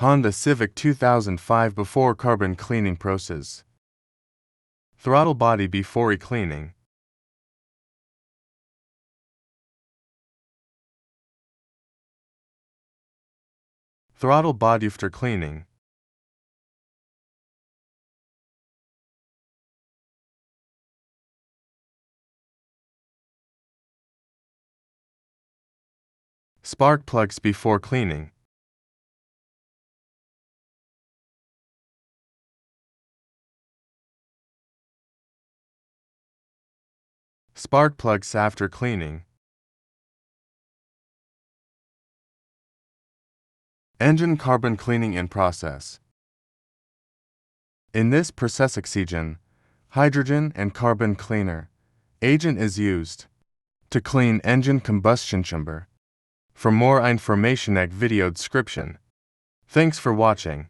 Honda Civic 2005 before carbon cleaning process. Throttle body before cleaning. Throttle body after cleaning. Spark plugs before cleaning. Spark plugs after cleaning. Engine carbon cleaning in process. In this process, oxygen, hydrogen, and carbon cleaner agent is used to clean engine combustion chamber. For more information, check video description. Thanks for watching.